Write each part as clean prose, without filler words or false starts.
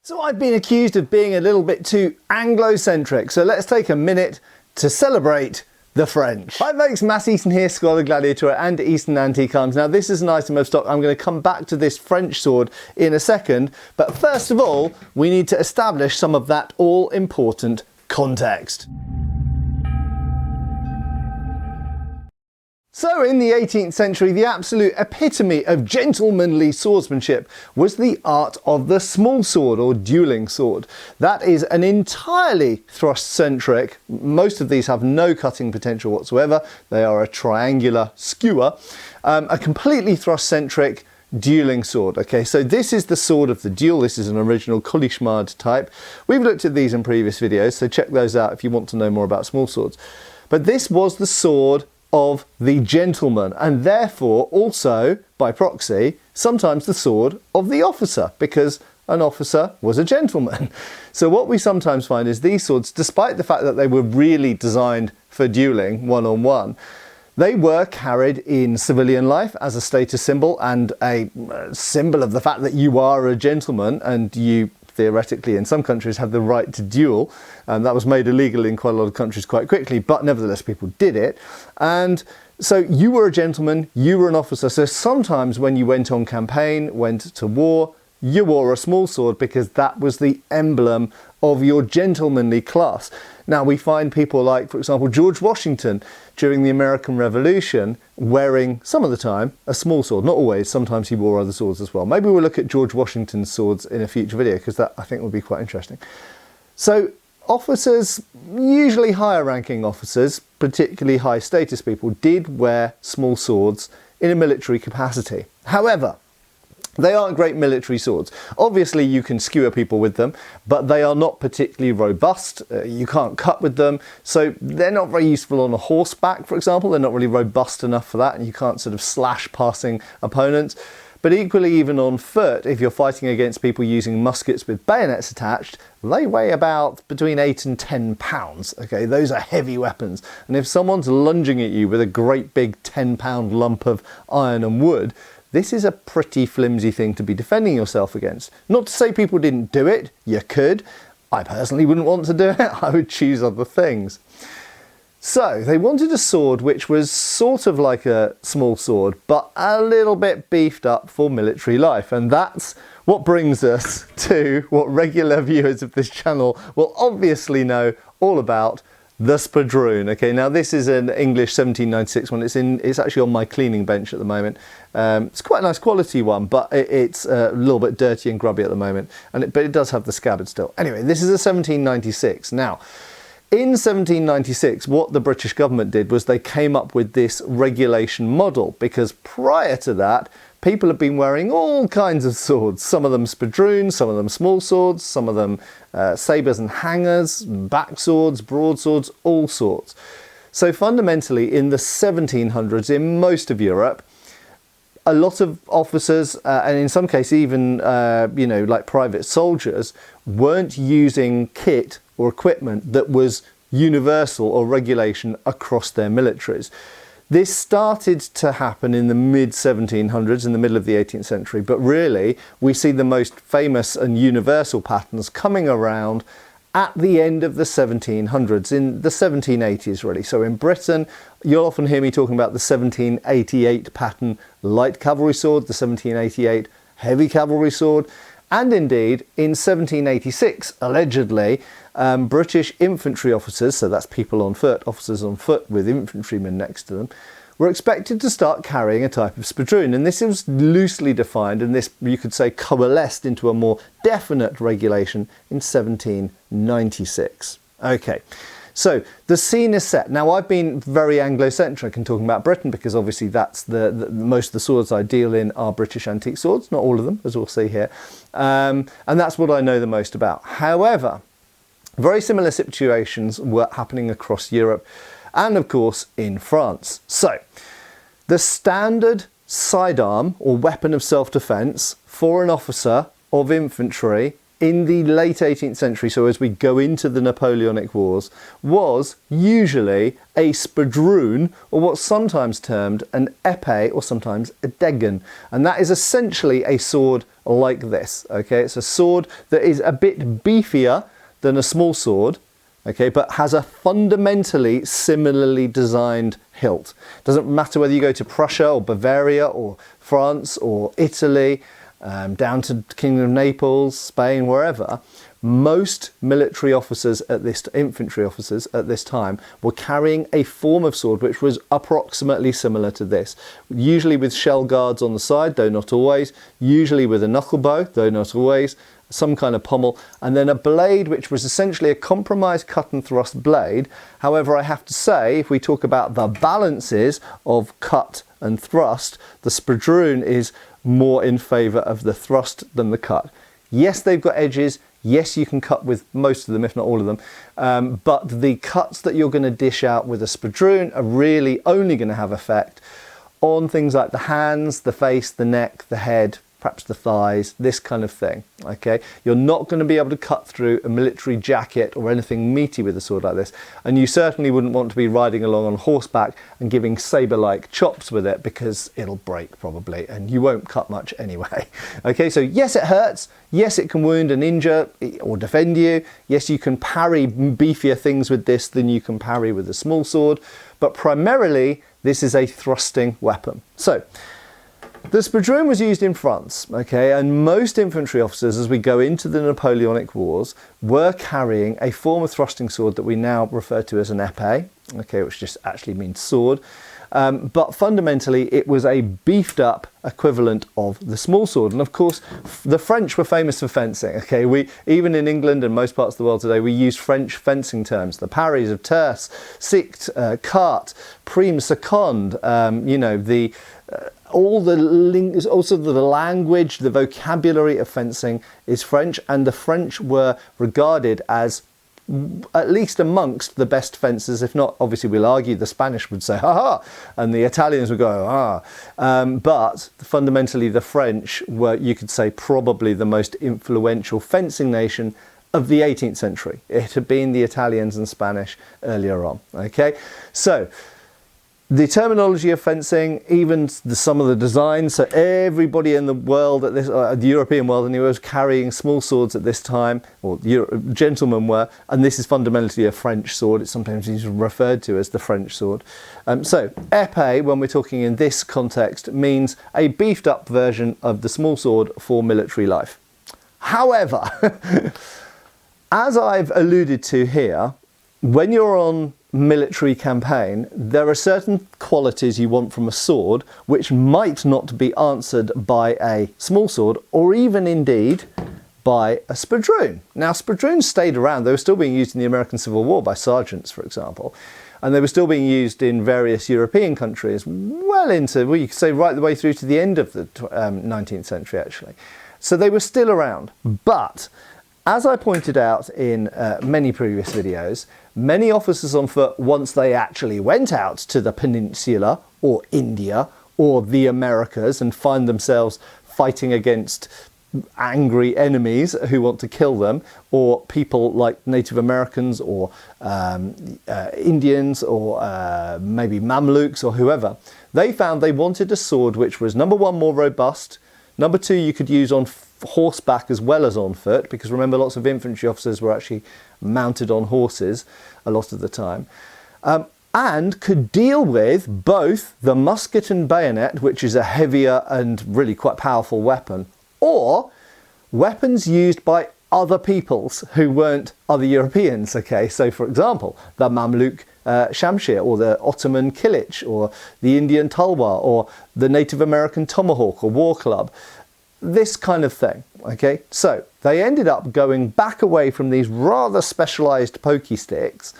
So I've been accused of being a little bit too Anglo-centric, so let's take a minute to celebrate the French. Hi folks, Matt Easton here, Schola Gladiatoria and Easton Antique Arms. Now this is an item of stock. I'm going to come back to this French sword in a second, but first of all, we need to establish some of that all-important context. So in the 18th century, the absolute epitome of gentlemanly swordsmanship was the art of the small sword or dueling sword. That is an entirely thrust-centric, most of these have no cutting potential whatsoever, they are a triangular skewer, a completely thrust-centric dueling sword. Okay, so this is the sword of the duel. This is an original Colishmard type. We've looked at these in previous videos, so check those out if you want to know more about small swords. But this was the sword of the gentleman, and therefore also, by proxy, sometimes the sword of the officer, because an officer was a gentleman. So what we sometimes find is these swords, despite the fact that they were really designed for dueling one-on-one, they were carried in civilian life as a status symbol and a symbol of the fact that you are a gentleman and you theoretically in some countries have the right to duel, and that was made illegal in quite a lot of countries quite quickly, but nevertheless people did it. And so you were a gentleman, you were an officer, so sometimes when you went on campaign, went to war, you wore a small sword because that was the emblem of your gentlemanly class. Now we find people like, for example, George Washington during the American Revolution wearing, some of the time, a small sword. Not always, sometimes he wore other swords as well. Maybe we'll look at George Washington's swords in a future video because that I think would be quite interesting. So officers, usually higher ranking officers, particularly high status people, did wear small swords in a military capacity. However, they aren't great military swords. Obviously you can skewer people with them, but they are not particularly robust. You can't cut with them, so they're not very useful on a horseback, for example. They're not really robust enough for that, and you can't sort of slash passing opponents. But equally, even on foot, if you're fighting against people using muskets with bayonets attached, they weigh about between 8 and 10 pounds. Okay, those are heavy weapons. And if someone's lunging at you with a great big 10-pound lump of iron and wood, this is a pretty flimsy thing to be defending yourself against. Not to say people didn't do it, you could. I personally wouldn't want to do it, I would choose other things. So they wanted a sword which was sort of like a small sword, but a little bit beefed up for military life. And that's what brings us to what regular viewers of this channel will obviously know all about: the Spadroon. Okay, now this is an English 1796 one. It's actually on my cleaning bench at the moment. It's quite a nice quality one, but it's a little bit dirty and grubby at the moment. But it does have the scabbard still. Anyway, this is a 1796. Now, in 1796, what the British government did was they came up with this regulation model, because prior to that, people have been wearing all kinds of swords. Some of them Spadroons, some of them small swords, some of them sabers and hangers, back swords, broadswords, all sorts. So fundamentally, in the 1700s, in most of Europe, a lot of officers, and in some cases even, you know, like private soldiers, weren't using kit or equipment that was universal or regulation across their militaries. This started to happen in the mid-1700s, in the middle of the 18th century, but really we see the most famous and universal patterns coming around at the end of the 1700s, in the 1780s really. So in Britain, you'll often hear me talking about the 1788 pattern light cavalry sword, the 1788 heavy cavalry sword, and indeed in 1786, allegedly, British infantry officers, so that's people on foot, officers on foot with infantrymen next to them, were expected to start carrying a type of Spadroon. And this was loosely defined, and this, you could say, coalesced into a more definite regulation in 1796. Okay, so the scene is set. Now, I've been very Anglo-centric in talking about Britain because obviously that's the most of the swords I deal in are British antique swords, not all of them, as we'll see here. And that's what I know the most about. However, very similar situations were happening across Europe and of course in France. So the standard sidearm or weapon of self-defense for an officer of infantry in the late 18th century, so as we go into the Napoleonic Wars, was usually a Spadroon, or what's sometimes termed an épée, or sometimes a degen. And that is essentially a sword like this. Okay, it's a sword that is a bit beefier than a small sword, okay, but has a fundamentally similarly designed hilt. Doesn't matter whether you go to Prussia or Bavaria or France or Italy, down to Kingdom of Naples, Spain, wherever. Most military officers at this, infantry officers at this time, were carrying a form of sword which was approximately similar to this. Usually with shell guards on the side, though not always. Usually with a knuckle bow, though not always. Some kind of pommel, and then a blade which was essentially a compromised cut and thrust blade. However, I have to say, if we talk about the balances of cut and thrust, the Spadroon is more in favour of the thrust than the cut. Yes, they've got edges. Yes, you can cut with most of them, if not all of them, but the cuts that you're going to dish out with a Spadroon are really only going to have effect on things like the hands, the face, the neck, the head, perhaps the thighs, this kind of thing, okay? You're not going to be able to cut through a military jacket or anything meaty with a sword like this, and you certainly wouldn't want to be riding along on horseback and giving saber-like chops with it, because it'll break probably, and you won't cut much anyway. Okay, so yes, it hurts. Yes, it can wound and injure or defend you. Yes, you can parry beefier things with this than you can parry with a small sword, but primarily this is a thrusting weapon. So, the Spadroon was used in France, okay, and most infantry officers, as we go into the Napoleonic Wars, were carrying a form of thrusting sword that we now refer to as an épée, okay, which just actually means sword. But fundamentally, it was a beefed up equivalent of the small sword. And of course, the French were famous for fencing. Okay, even in England and most parts of the world today, we use French fencing terms. The parries of terce, sict, carte, prime, seconde, you know, all the also the language, the vocabulary of fencing is French, and the French were regarded as at least amongst the best fencers, if not, obviously we'll argue the Spanish would say ha ha, and the Italians would go ah, but fundamentally the French were, you could say, probably the most influential fencing nation of the 18th century. It had been the Italians and Spanish earlier on. Okay, so the terminology of fencing, even some of the designs, so everybody in the world at this, the European world anyway, was carrying small swords at this time, or gentlemen were, and this is fundamentally a French sword. It's sometimes referred to as the French sword. So épée, when we're talking in this context, means a beefed up version of the small sword for military life. However, as I've alluded to here, when you're on military campaign, there are certain qualities you want from a sword which might not be answered by a small sword, or even indeed by a Spadroon. Now, Spadroons stayed around. They were still being used in the American Civil War by sergeants, for example, and they were still being used in various European countries well into, well, you could say right the way through to the end of the 19th century, actually. So they were still around. But as I pointed out in many previous videos, many officers on foot, once they actually went out to the peninsula or India or the Americas and find themselves fighting against angry enemies who want to kill them, or people like Native Americans or Indians or maybe Mamluks or whoever, they found they wanted a sword which was, number one, more robust, number two, you could use on horseback as well as on foot, because remember, lots of infantry officers were actually mounted on horses a lot of the time, and could deal with both the musket and bayonet, which is a heavier and really quite powerful weapon, or weapons used by other peoples who weren't other Europeans. Okay, so for example, the Mamluk Shamshir, or the Ottoman Kilich, or the Indian Talwar, or the Native American tomahawk or war club. This kind of thing, okay? So they ended up going back away from these rather specialised pokey sticks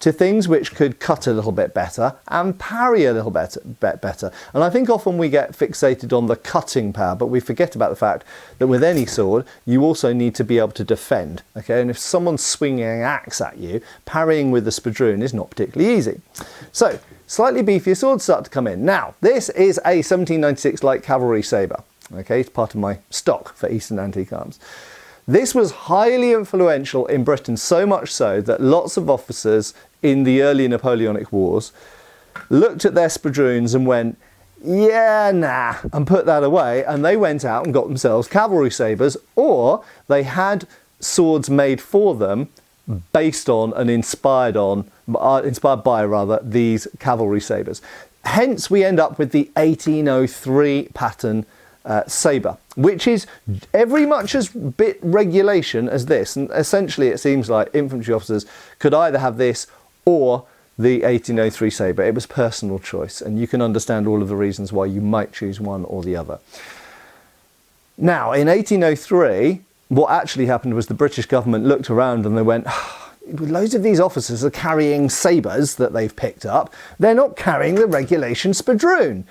to things which could cut a little bit better and parry a little bit better. And I think often we get fixated on the cutting power, but we forget about the fact that with any sword, you also need to be able to defend, okay? And if someone's swinging an axe at you, parrying with the Spadroon is not particularly easy. So slightly beefier swords start to come in. Now, this is a 1796 light cavalry sabre. Okay, it's part of my stock for Easton Antique Arms. This was highly influential in Britain, so much so that lots of officers in the early Napoleonic Wars looked at their Spadroons and went, yeah, nah, and put that away, and they went out and got themselves cavalry sabers, or they had swords made for them based on and inspired by rather these cavalry sabers. Hence we end up with the 1803 pattern saber, which is every much as bit regulation as this, and essentially it seems like infantry officers could either have this or the 1803 saber. It was personal choice, and you can understand all of the reasons why you might choose one or the other. Now, in 1803, what actually happened was the British government looked around and they went, loads of these officers are carrying sabers that they've picked up. They're not carrying the regulation Spadroon.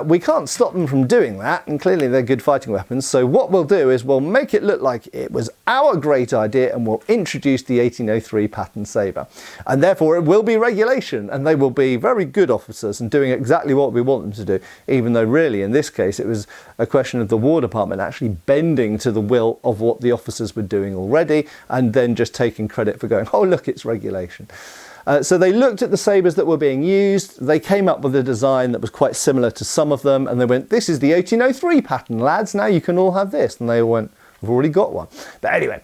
We can't stop them from doing that, and clearly they're good fighting weapons. So what we'll do is we'll make it look like it was our great idea, and we'll introduce the 1803 pattern saber. And therefore it will be regulation, and they will be very good officers and doing exactly what we want them to do, even though really in this case it was a question of the War Department actually bending to the will of what the officers were doing already, and then just taking credit for going, oh look, it's regulation. So they looked at the sabres that were being used, they came up with a design that was quite similar to some of them, and they went, this is the 1803 pattern, lads, now you can all have this. And they all went, we've already got one. But anyway,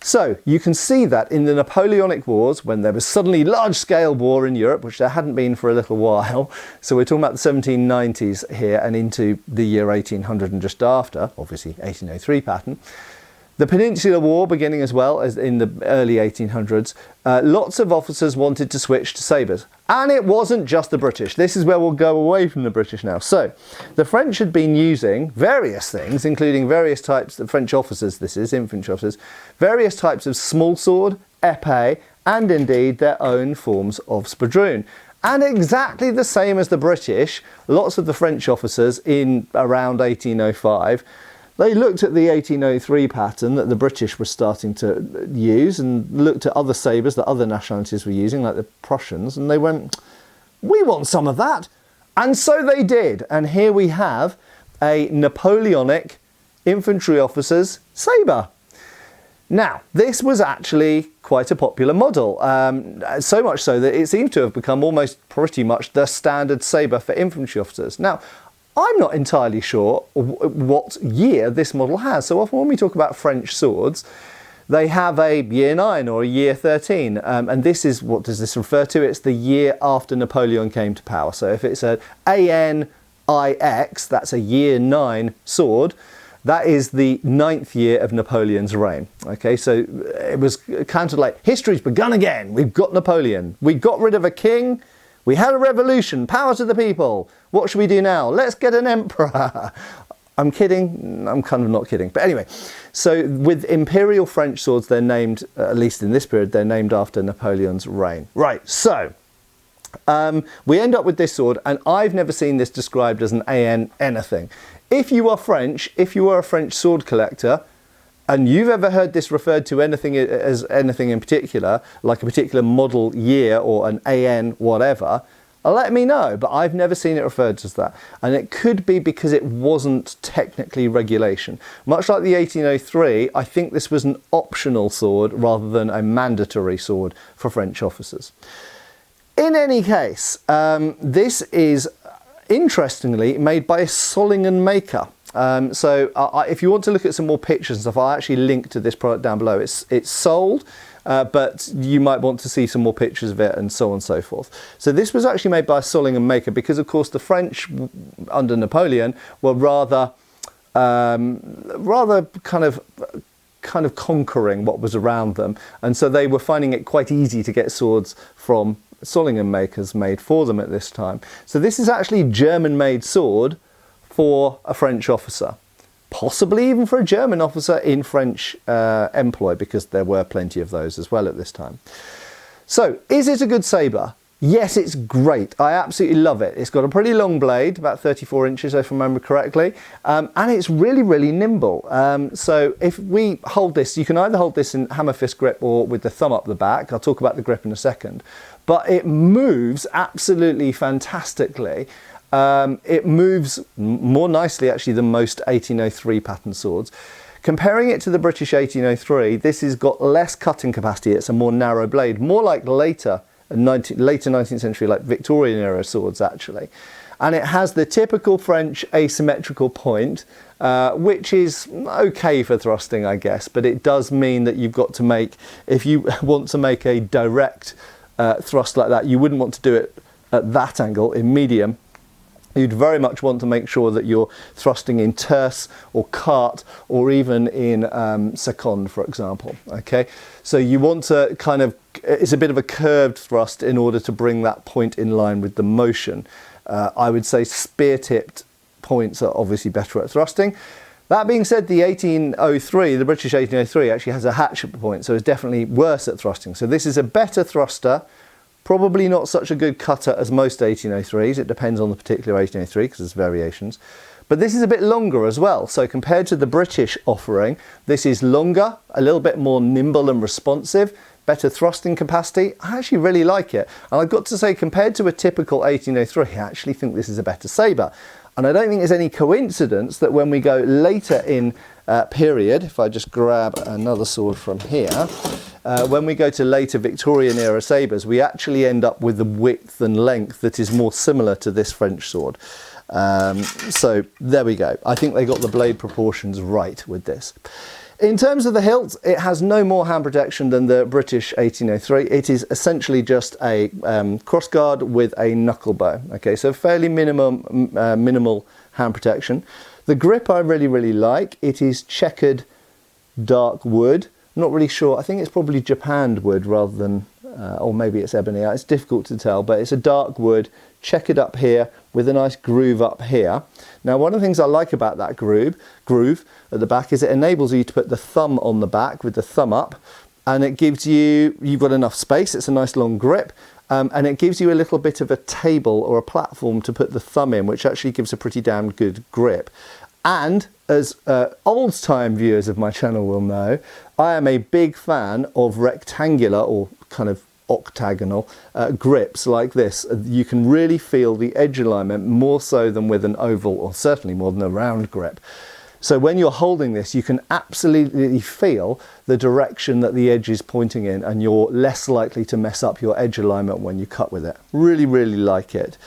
so you can see that in the Napoleonic Wars, when there was suddenly large-scale war in Europe, which there hadn't been for a little while, so we're talking about the 1790s here and into the year 1800 and just after, obviously 1803 pattern. The Peninsular War beginning as well as in the early 1800s, lots of officers wanted to switch to sabres. And it wasn't just the British. This is where we'll go away from the British now. So the French had been using various things, including various types of French officers, this is infantry officers, various types of smallsword, épée, and indeed their own forms of spadroon. And exactly the same as the British, lots of the French officers in around 1805, they looked at the 1803 pattern that the British were starting to use and looked at other sabres that other nationalities were using, like the Prussians, and they went, we want some of that. And so they did. And here we have a Napoleonic infantry officer's sabre. Now, this was actually quite a popular model, so much so that it seems to have become almost pretty much the standard sabre for infantry officers. Now, I'm not entirely sure what year this model has. So often when we talk about French swords, they have a year 9 or a year 13. And this is, what does this refer to? It's the year after Napoleon came to power. So if it's an ANIX, that's a year 9 sword, that is the 9th year of Napoleon's reign. Okay, so it was kind of like, history's begun again. We've got Napoleon. We got rid of a king. We had a revolution, power to the people. What should we do now? Let's get an emperor. I'm kidding. I'm kind of not kidding. But anyway, so with imperial French swords, they're named, at least in this period, they're named after Napoleon's reign. Right, so we end up with this sword, and I've never seen this described as an AN anything. If you are French, if you are a French sword collector, and you've ever heard this referred to anything as anything in particular, like a particular model year or an AN whatever, let me know. But I've never seen it referred to as that. And it could be because it wasn't technically regulation. Much like the 1803, I think this was an optional sword rather than a mandatory sword for French officers. In any case, this is interestingly made by a Solingen maker. If you want to look at some more pictures and stuff, I'll actually link to this product down below. It's sold, but you might want to see some more pictures of it and so on and so forth. So this was actually made by a Solingen maker because, of course, the French under Napoleon were rather kind of conquering what was around them, and so they were finding it quite easy to get swords from Solingen makers made for them at this time. So this is actually a German-made sword for a French officer, possibly even for a German officer in French employ, because there were plenty of those as well at this time. So, is it a good sabre? Yes, it's great. I absolutely love it. It's got a pretty long blade, about 34 inches if I remember correctly, and it's really, really nimble. So if we hold this, you can either hold this in hammer fist grip or with the thumb up the back. I'll talk about the grip in a second. But it moves absolutely fantastically. It moves more nicely actually than most 1803 pattern swords. Comparing it to the British 1803, this has got less cutting capacity. It's a more narrow blade, more like later 19th century, like Victorian era swords actually. and it has the typical French asymmetrical point, which is okay for thrusting, I guess, but it does mean that you've got to make, if you want to make a direct thrust like that, you wouldn't want to do it at that angle in medium. You'd very much want to make sure that you're thrusting in tierce or quart, or even in seconde, for example. Okay, so you want to kind of, it's a bit of a curved thrust in order to bring that point in line with the motion. I would say spear-tipped points are obviously better at thrusting. That being said, the 1803, the British 1803, actually has a hatchet point, so it's definitely worse at thrusting. So this is a better thruster. Probably not such a good cutter as most 1803s. It depends on the particular 1803 because there's variations. But this is a bit longer as well. So compared to the British offering, this is longer, a little bit more nimble and responsive, better thrusting capacity. I actually really like it. And I've got to say, compared to a typical 1803, I actually think this is a better saber. And I don't think there's any coincidence that when we go later in period, if I just grab another sword from here, when we go to later Victorian era sabers, we actually end up with the width and length that is more similar to this French sword. So there we go. I think they got the blade proportions right with this. In terms of the hilt, it has no more hand protection than the British 1803. It is essentially just a crossguard with a knuckle bow. Okay, so fairly minimal hand protection. The grip I really like. It is checkered dark wood. Not really sure. I think it's probably japanned wood rather than, or maybe it's ebony. It's difficult to tell, but it's a dark wood, checkered up here with a nice groove up here. Now, one of the things I like about that groove at the back is it enables you to put the thumb on the back with the thumb up, and it gives you, you've got enough space. It's a nice long grip. And it gives you a little bit of a table or a platform to put the thumb in, which actually gives a pretty damn good grip. And as old-time viewers of my channel will know, I am a big fan of rectangular or kind of octagonal grips like this. You can really feel the edge alignment more so than with an oval, or certainly more than a round grip. So when you're holding this, you can absolutely feel the direction that the edge is pointing in, and you're less likely to mess up your edge alignment when you cut with it. Really like it.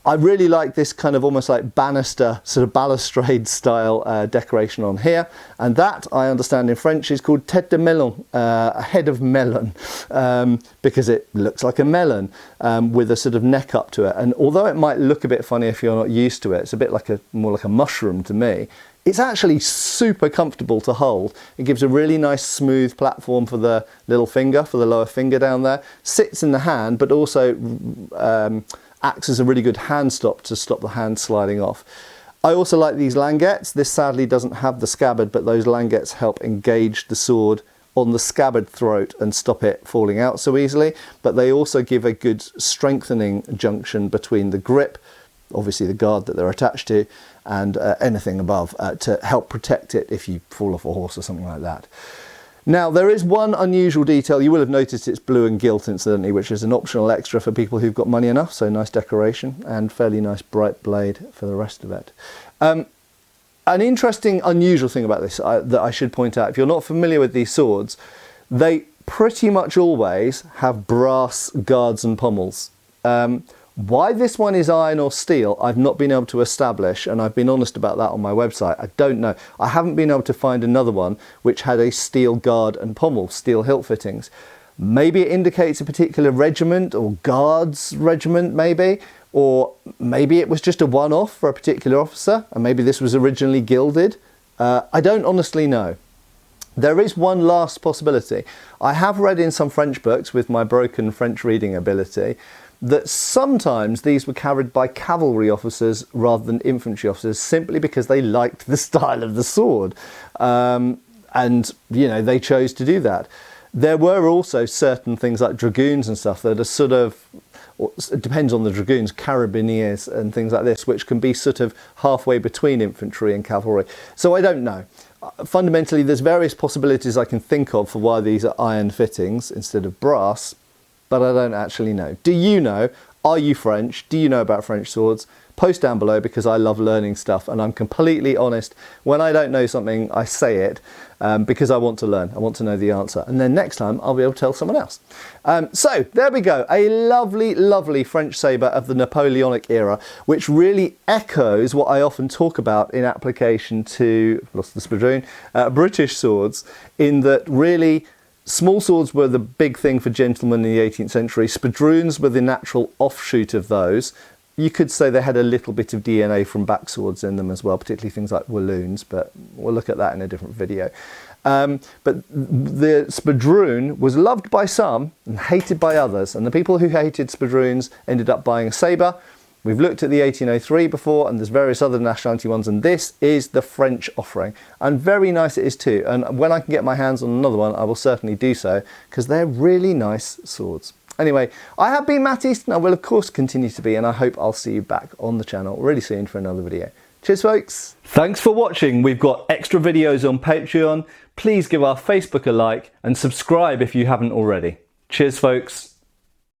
I really like this kind of almost like banister, sort of balustrade style decoration on here. And that, I understand in French, is called tête de melon, a head of melon, because it looks like a melon with a sort of neck up to it. And although it might look a bit funny if you're not used to it, it's a bit like more like a mushroom to me. It's actually super comfortable to hold. It gives a really nice smooth platform for the little finger, for the lower finger down there. Sits in the hand, but also acts as a really good hand stop to stop the hand sliding off. I also like these languettes. This sadly doesn't have the scabbard, but those languettes help engage the sword on the scabbard throat and stop it falling out so easily. But they also give a good strengthening junction between the grip, obviously the guard that they're attached to, and anything above to help protect it if you fall off a horse or something like that. Now, there is one unusual detail. You will have noticed it's blue and gilt, incidentally, which is an optional extra for people who've got money enough. So nice decoration and fairly nice bright blade for the rest of it. An interesting, unusual thing about this that I should point out, if you're not familiar with these swords, they pretty much always have brass guards and pommels. Why this one is iron or steel, I've not been able to establish, and I've been honest about that on my website. I don't know. I haven't been able to find another one which had a steel guard and pommel, steel hilt fittings. Maybe it indicates a particular regiment or guards regiment, maybe, or maybe it was just a one-off for a particular officer, and maybe this was originally gilded. I don't honestly know. There is one last possibility. I have read in some French books with my broken French reading ability that sometimes these were carried by cavalry officers rather than infantry officers, simply because they liked the style of the sword. And, you know, they chose to do that. There were also certain things like dragoons and stuff that are sort of, it depends on the dragoons, carabiniers and things like this, which can be sort of halfway between infantry and cavalry. So I don't know. Fundamentally, there's various possibilities I can think of for why these are iron fittings instead of brass, but I don't actually know. Do you know? Are you French? Do you know about French swords? post down below, because I love learning stuff and I'm completely honest. When I don't know something, I say it because I want to learn. I want to know the answer. And then next time I'll be able to tell someone else. So there we go. A lovely, lovely French sabre of the Napoleonic era, which really echoes what I often talk about in application to, lost the Spadroon, British swords, in that really small swords were the big thing for gentlemen in the 18th century. Spadroons were the natural offshoot of those. You could say they had a little bit of DNA from backswords in them as well, particularly things like walloons, but we'll look at that in a different video. But the Spadroon was loved by some and hated by others, and the people who hated Spadroons ended up buying a sabre. We've looked at the 1803 before, and there's various other nationality ones, and this is the French offering. And very nice it is too. And when I can get my hands on another one, I will certainly do so, because they're really nice swords. Anyway, I have been Matt Easton. I will of course continue to be, and I hope I'll see you back on the channel really soon for another video. Cheers, folks. Thanks for watching. We've got extra videos on Patreon. Please give our Facebook a like and subscribe if you haven't already. Cheers, folks.